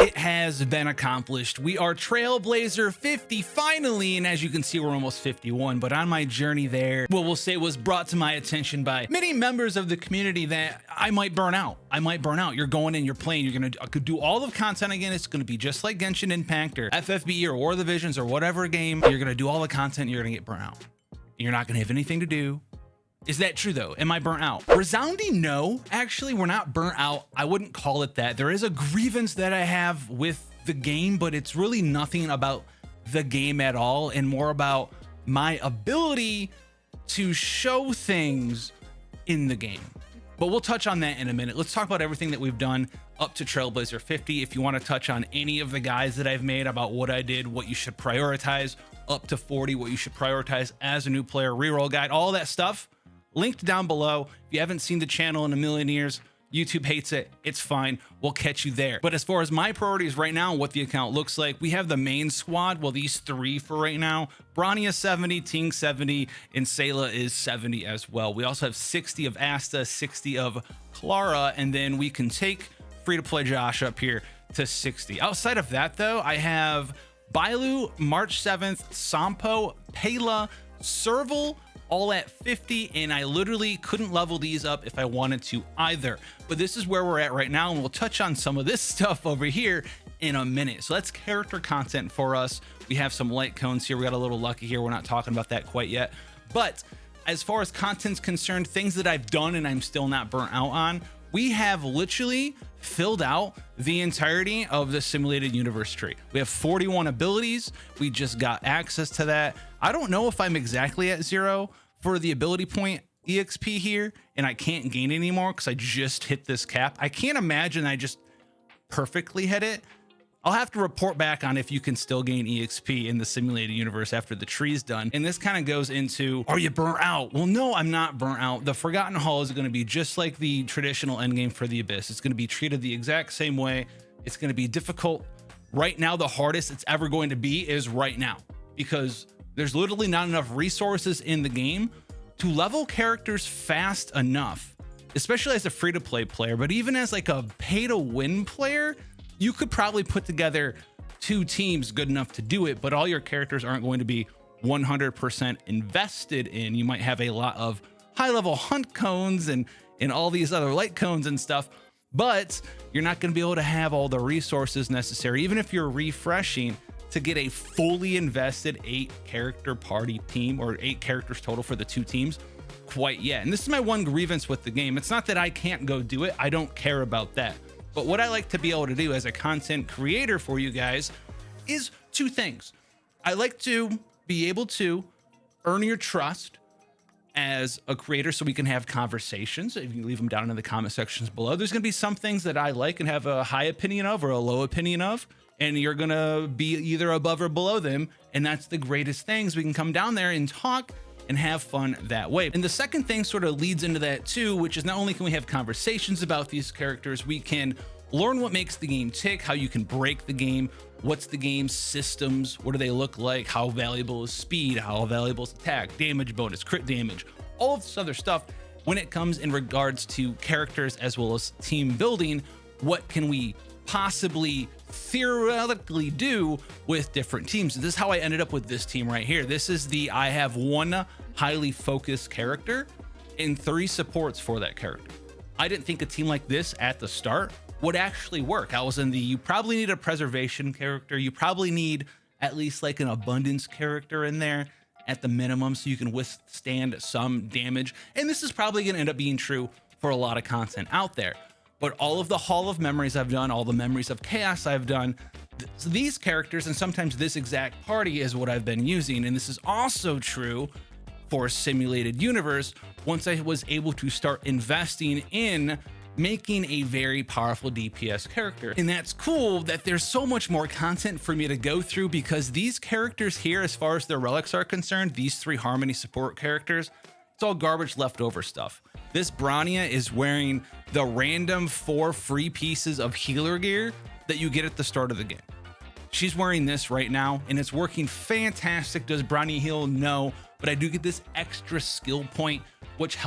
It has been accomplished. We are Trailblazer 50 finally, and as you can see, we're almost 51. But on my journey there, what we'll say was brought to my attention by many members of the community that I might burn out. You're going in, you're playing, you're gonna do all the content again. It's gonna be just like Genshin Impact or FFB or War of the Visions or whatever game. You're gonna do all the content, you're gonna get burnt out. You're not gonna have anything to do. Is that true though? Am I burnt out? Resounding no. Actually, we're not burnt out. I wouldn't call it that. There is a grievance that I have with the game, but it's really nothing about the game at all and more about my ability to show things in the game. But we'll touch on that in a minute. Let's talk about everything that we've done up to Trailblazer 50. If you want to touch on any of the guys that I've made about what I did, what you should prioritize, up to 40, what you should prioritize as a new player, reroll guide, all that stuff, linked down below. If you haven't seen the channel in a million years, YouTube hates it. It's fine. We'll catch you there. But as far as my priorities right now, what the account looks like, we have the main squad. Well, these three for right now. Bronny is 70, Ting 70, and Sayla is 70 as well. We also have 60 of Asta, 60 of Clara, and then we can take free-to-play Josh up here to 60. Outside of that, though, I have Bailu, March 7th, Sampo, Pela, Serval, all at 50, and I literally couldn't level these up if I wanted to either. But this is where we're at right now, and we'll touch on some of this stuff over here in a minute. So that's character content for us. We have some light cones here. We got a little lucky here. We're not talking about that quite yet. But as far as content's concerned, things that I've done and I'm still not burnt out on, we have literally filled out the entirety of the simulated universe tree. We have 41 abilities. We just got access to that. I don't know if I'm exactly at 0 for the ability point EXP here, and I can't gain anymore because I just hit this cap. I can't imagine I just perfectly hit it. I'll have to report back on if you can still gain EXP in the simulated universe after the tree's done. And this kind of goes into, are you burnt out? Well, no, I'm not burnt out. The Forgotten Hall is going to be just like the traditional endgame for the Abyss. It's going to be treated the exact same way. It's going to be difficult. Right now, the hardest it's ever going to be is right now, because there's literally not enough resources in the game to level characters fast enough, especially as a free-to-play player, but even as like a pay-to-win player, you could probably put together 2 teams good enough to do it, but all your characters aren't going to be 100% invested in. You might have a lot of high-level hunt cones and all these other light cones and stuff, but you're not going to be able to have all the resources necessary, even if you're refreshing, to get a fully invested 8-character party team, or 8 characters total for the 2 teams quite yet. And this is my one grievance with the game. It's not that I can't go do it. I don't care about that. But what I like to be able to do as a content creator for you guys is 2 things. I like to be able to earn your trust as a creator so we can have conversations. If you leave them down in the comment sections below, there's going to be some things that I like and have a high opinion of or a low opinion of, and you're going to be either above or below them. And that's the greatest things. We can come down there and talk and have fun that way. And the second thing sort of leads into that too, which is not only can we have conversations about these characters, we can learn what makes the game tick, how you can break the game, what's the game's systems, what do they look like, how valuable is speed, how valuable is attack, damage bonus, crit damage, all of this other stuff. When it comes in regards to characters as well as team building, what can we possibly theoretically do with different teams? This is how I ended up with this team right here. This is I have 1 highly focused character and 3 supports for that character. I didn't think a team like this at the start would actually work. I was in you probably need a preservation character. You probably need at least like an abundance character in there at the minimum so you can withstand some damage. And this is probably going to end up being true for a lot of content out there. But all of the Hall of Memories I've done, all the Memories of Chaos I've done, these characters and sometimes this exact party is what I've been using. And this is also true for Simulated Universe once I was able to start investing in making a very powerful DPS character. And that's cool that there's so much more content for me to go through, because these characters here, as far as their relics are concerned, these 3 Harmony support characters, it's all garbage leftover stuff. This Bronya is wearing the random 4 free pieces of healer gear that you get at the start of the game. She's wearing this right now and it's working fantastic. Does Bronya heal? No, but I do get this extra skill point, which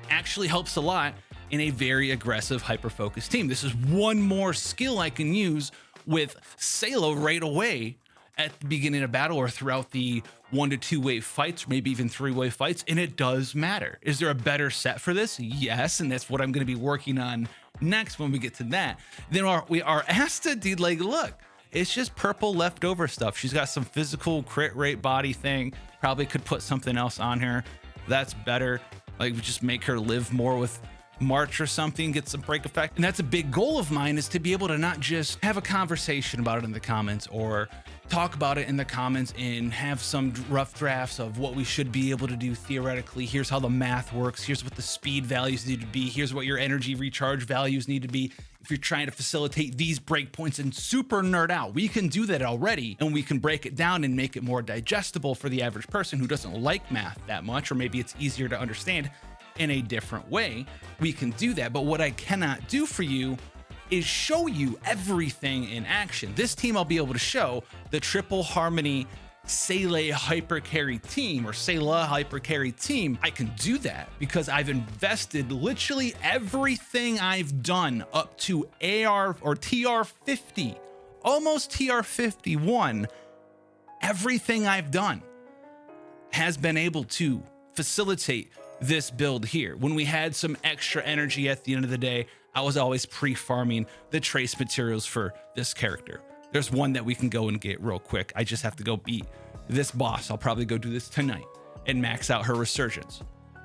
actually helps a lot in a very aggressive hyper-focused team. This is one more skill I can use with Sayla right away at the beginning of battle or throughout the 1 to 2 wave fights, or maybe even 3-wave fights, and it does matter. Is there a better set for this? Yes, and that's what I'm going to be working on next when we get to that. Then our Asta, dude, like, look, it's just purple leftover stuff. She's got some physical crit rate body thing. Probably could put something else on her. That's better. Like, just make her live more with March or something, get some break effect. And that's a big goal of mine, is to be able to not just have a conversation about it in the comments or talk about it in the comments and have some rough drafts of what we should be able to do theoretically. Here's how the math works. Here's what the speed values need to be. Here's what your energy recharge values need to be. If you're trying to facilitate these breakpoints and super nerd out, we can do that already, and we can break it down and make it more digestible for the average person who doesn't like math that much, or maybe it's easier to understand in a different way. We can do that. But what I cannot do for you is show you everything in action. This team I'll be able to show, the triple harmony Sayla hyper carry team, or Sayla hyper carry team. I can do that because I've invested literally everything I've done up to AR or TR 50, almost TR 51. Everything I've done has been able to facilitate this build here. When we had some extra energy at the end of the day, I was always pre-farming the trace materials for this character. There's one that we can go and get real quick. I just have to go beat this boss. I'll probably go do this tonight and max out her resurgence.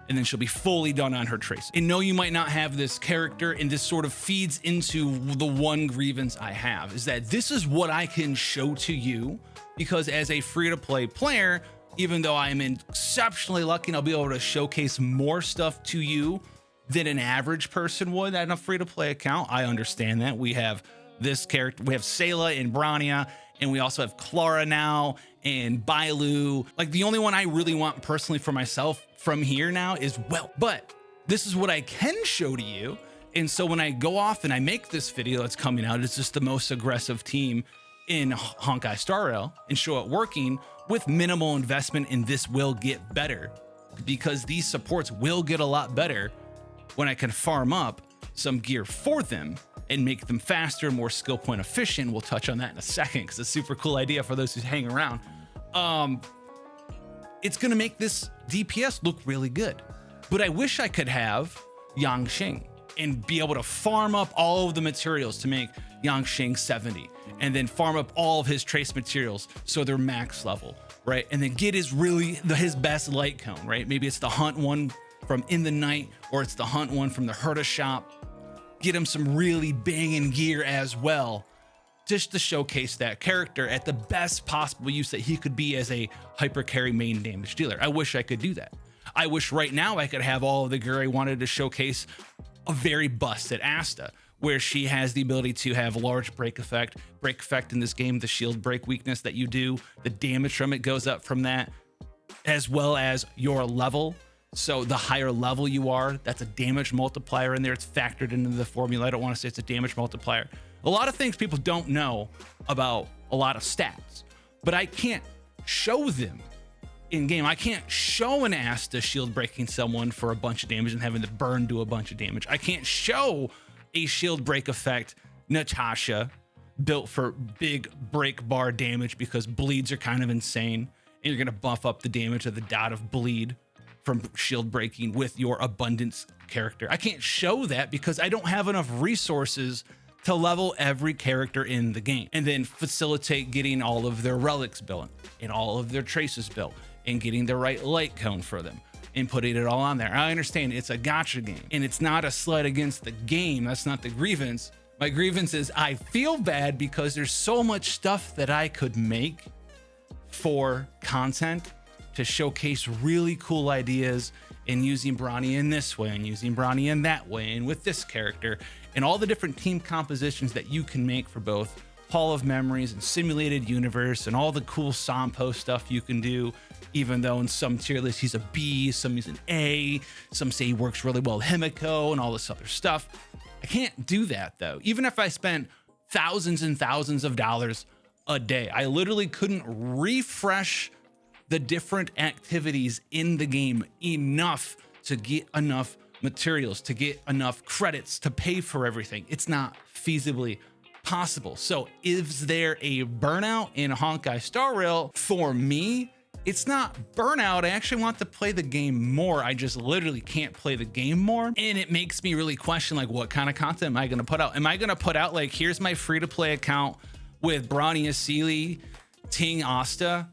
And then she'll be fully done on her trace. And no, you might not have this character, and this sort of feeds into the one grievance I have, is that this is what I can show to you, because as a free-to-play player, even though I'm exceptionally lucky and I'll be able to showcase more stuff to you than an average person would on a free-to-play account, I understand that. We have this character, we have Sayla and Brania, and we also have Clara now, and Bailu. Like, the only one I really want personally for myself from here now is Well. But this is what I can show to you. And so when I go off and I make this video that's coming out, it's just the most aggressive team in Honkai Star Rail, and show it working with minimal investment, and this will get better because these supports will get a lot better when I can farm up some gear for them and make them faster, more skill point efficient. We'll touch on that in a second because it's a super cool idea for those who hang around. It's gonna make this DPS look really good, but I wish I could have Yangxing and be able to farm up all of the materials to make Yangxing 70, and then farm up all of his trace materials so they're max level, right? And then get his best light cone, right? Maybe it's the hunt one from In the Night, or it's the hunt one from the Herta shop. Get him some really banging gear as well, just to showcase that character at the best possible use that he could be as a hyper carry main damage dealer. I wish I could do that. I wish right now I could have all of the gear I wanted to showcase a very busted Asta, where she has the ability to have large break effect in this game, the shield break weakness that you do, the damage from it goes up from that, as well as your level. So the higher level you are, that's a damage multiplier in there. It's factored into the formula. I don't want to say it's a damage multiplier. A lot of things people don't know about a lot of stats, but I can't show them in game. I can't show an Asta shield breaking someone for a bunch of damage and having the burn do a bunch of damage. I can't show a shield break effect Natasha built for big break bar damage, because bleeds are kind of insane, and you're gonna buff up the damage of the dot of bleed from shield breaking with your abundance character. I can't show that because I don't have enough resources to level every character in the game and then facilitate getting all of their relics built and all of their traces built and getting the right light cone for them and putting it all on there. I understand it's a gacha game and it's not a slight against the game. That's not the grievance. My grievance is I feel bad because there's so much stuff that I could make for content to showcase really cool ideas, and using Brania in this way and using Brania in that way and with this character and all the different team compositions that you can make for both Hall of Memories and Simulated Universe and all the cool Sampo stuff you can do, even though in some tier lists he's a B, some he's an A, some say he works really well with Himiko and all this other stuff. I can't do that though. Even if I spent thousands and thousands of dollars a day, I literally couldn't refresh the different activities in the game enough to get enough materials, to get enough credits to pay for everything. It's not feasibly possible. So is there a burnout in Honkai Star Rail? For me, it's not burnout. I actually want to play the game more. I just literally can't play the game more. And it makes me really question, like, what kind of content am I going to put out? Am I going to put out, like, here's my free-to-play account with Brania Sealy, Ting Asta,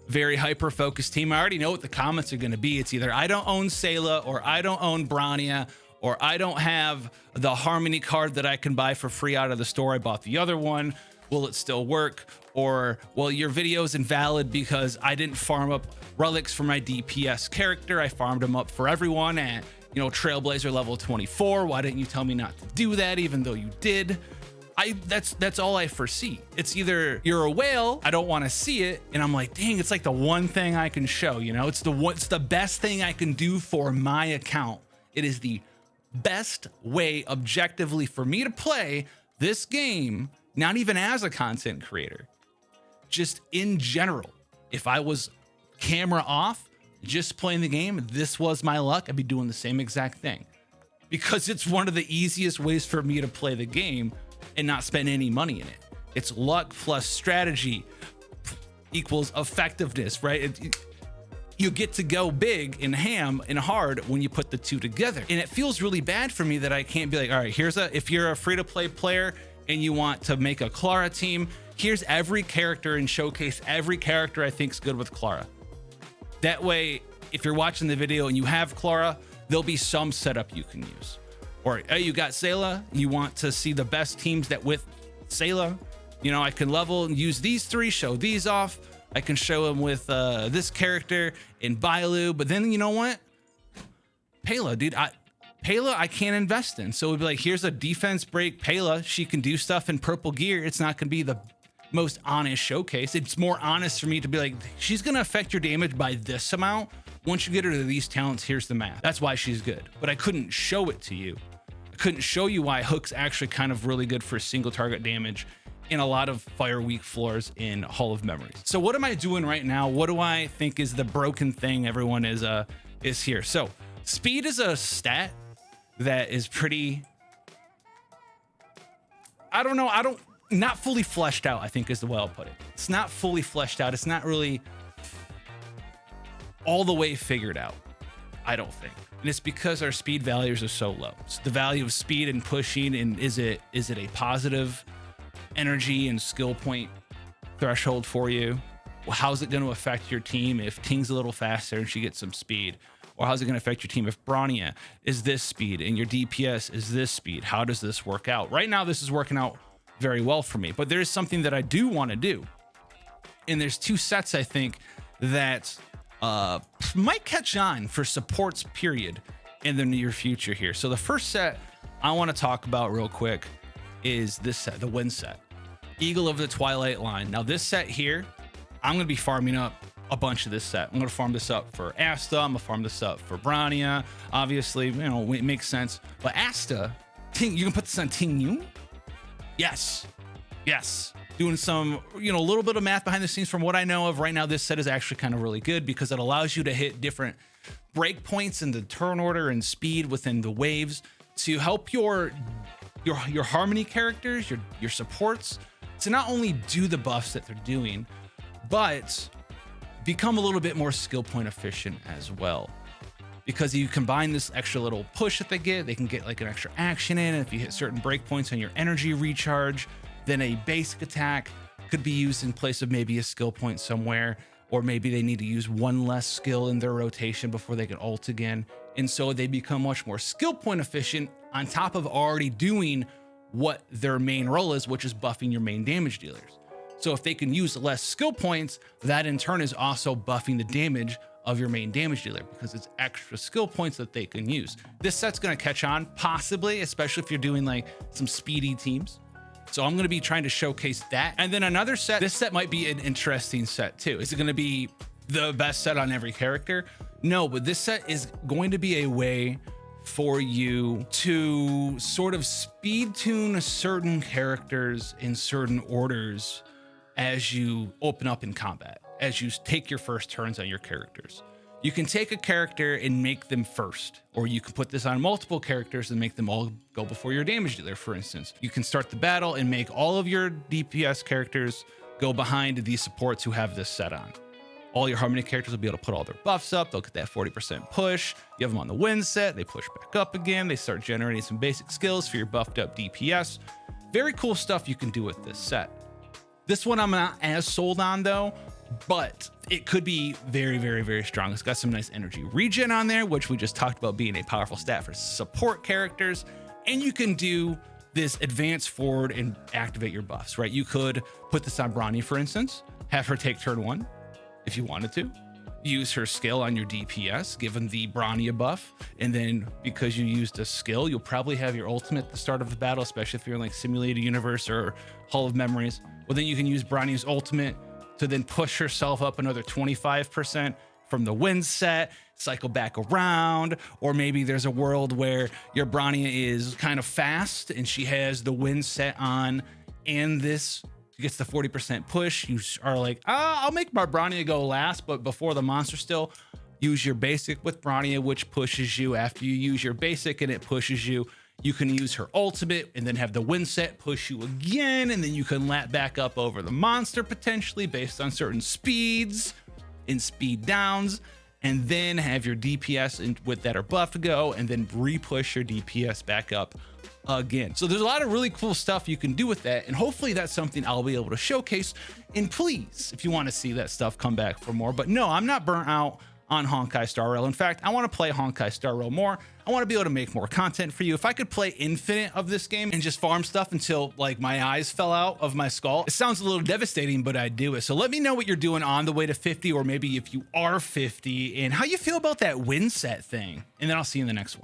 very hyper-focused team. I already know what the comments are going to be. It's either I don't own Sayla, or I don't own Brania, or I don't have the Harmony card that I can buy for free out of the store. I bought the other one. Will it still work? Or, well, your video is invalid because I didn't farm up relics for my DPS character. I farmed them up for everyone at, you know, Trailblazer level 24. Why didn't you tell me not to do that, even though you did? That's all I foresee. It's either you're a whale, I don't want to see it, and I'm like, dang, it's like the one thing I can show, you know? It's the best thing I can do for my account. It is the best way objectively for me to play this game, not even as a content creator, just in general. If I was camera off, just playing the game, this was my luck, I'd be doing the same exact thing, because it's one of the easiest ways for me to play the game and not spend any money in it. It's luck plus strategy equals effectiveness, right? You get to go big and ham and hard when you put the two together. And it feels really bad for me that I can't be like, all right, if you're a free-to-play player and you want to make a Clara team, here's every character and showcase every character I think is good with Clara. That way, if you're watching the video and you have Clara, there'll be some setup you can use. Or, hey, you got Sayla, you want to see the best teams that with Sayla, you know, I can level and use these three, show these off. I can show him with this character in Bailu, but then you know what? Pela, dude, Pela I can't invest in. So it'd be like, here's a defense break Pela. She can do stuff in purple gear. It's not gonna be the most honest showcase. It's more honest for me to be like, she's gonna affect your damage by this amount. Once you get her to these talents, here's the math. That's why she's good. But I couldn't show it to you. I couldn't show you why Hook's actually kind of really good for single target damage in a lot of fire weak floors in Hall of Memories. So what am I doing right now? What do I think is the broken thing everyone is here? So speed is a stat that is pretty, I don't know, not fully fleshed out, I think is the way I'll put it. It's not fully fleshed out. It's not really all the way figured out, I don't think. And it's because our speed values are so low. So the value of speed and pushing, and is it a positive energy and skill point threshold for you? Well, how's it going to affect your team if Ting's a little faster and she gets some speed? Or how's it going to affect your team if Brania is this speed and your DPS is this speed? How does this work out? Right now, this is working out very well for me, but there's something that I do want to do. And there's two sets, I think, that might catch on for supports, period, in the near future here. So the first set I want to talk about real quick is this set, the Wind set, Eagle of the Twilight line. Now this set here, I'm going to be farming up a bunch of this set. I'm going to farm this up for Asta. I'm going to farm this up for Brania. Obviously, you know, it makes sense. But Asta, Ting, you can put this on Ting Yun? Yes. Yes. Doing some, you know, a little bit of math behind the scenes from what I know of right now, this set is actually kind of really good because it allows you to hit different breakpoints in the turn order and speed within the waves to help your Harmony characters, your supports, to not only do the buffs that they're doing, but become a little bit more skill point efficient as well. Because you combine this extra little push that they can get like an extra action in. And if you hit certain breakpoints on your energy recharge, then a basic attack could be used in place of maybe a skill point somewhere, or maybe they need to use one less skill in their rotation before they can ult again. And so they become much more skill point efficient on top of already doing what their main role is, which is buffing your main damage dealers. So if they can use less skill points, that in turn is also buffing the damage of your main damage dealer because it's extra skill points that they can use. This set's going to catch on, possibly, especially if you're doing like some speedy teams. So I'm going to be trying to showcase that. And then another set, this set might be an interesting set too. Is it going to be the best set on every character? No, but this set is going to be a way for you to sort of speed tune certain characters in certain orders as you open up in combat, as you take your first turns on your characters. You can take a character and make them first, or you can put this on multiple characters and make them all go before your damage dealer, for instance. You can start the battle and make all of your DPS characters go behind these supports who have this set on. All your Harmony characters will be able to put all their buffs up. They'll get that 40% push. You have them on the win set. They push back up again. They start generating some basic skills for your buffed up DPS. Very cool stuff you can do with this set. This one I'm not as sold on though, but it could be very, very, very strong. It's got some nice energy regen on there, which we just talked about being a powerful stat for support characters. And you can do this advance forward and activate your buffs, right? You could put this on Bronny, for instance, have her take turn 1 if you wanted to. Use her skill on your DPS, given the Bronny a buff. And then because you used a skill, you'll probably have your ultimate at the start of the battle, especially if you're in like Simulated Universe or Hall of Memories. Well, then you can use Bronny's ultimate to then push herself up another 25% from the win set, cycle back around. Or maybe there's a world where your Bronny is kind of fast and she has the win set on, and this gets the 40% push. You are like, I'll make my Bronny go last, but before the monster still. Use your basic with Bronny, which pushes you. After you use your basic and it pushes you, you can use her ultimate and then have the win set push you again, and then you can lap back up over the monster potentially based on certain speeds and speed downs, and then have your DPS with that are buffed go, and then re-push your DPS back up again. So there's a lot of really cool stuff you can do with that, and hopefully that's something I'll be able to showcase. And please, if you want to see that stuff, come back for more. But no, I'm not burnt out on Honkai Star Rail. In fact, I want to play Honkai Star Rail more. I want to be able to make more content for you. If I could play infinite of this game and just farm stuff until like my eyes fell out of my skull, it sounds a little devastating, but I'd do it. So let me know what you're doing on the way to 50, or maybe if you are 50, and how you feel about that win set thing. And then I'll see you in the next one.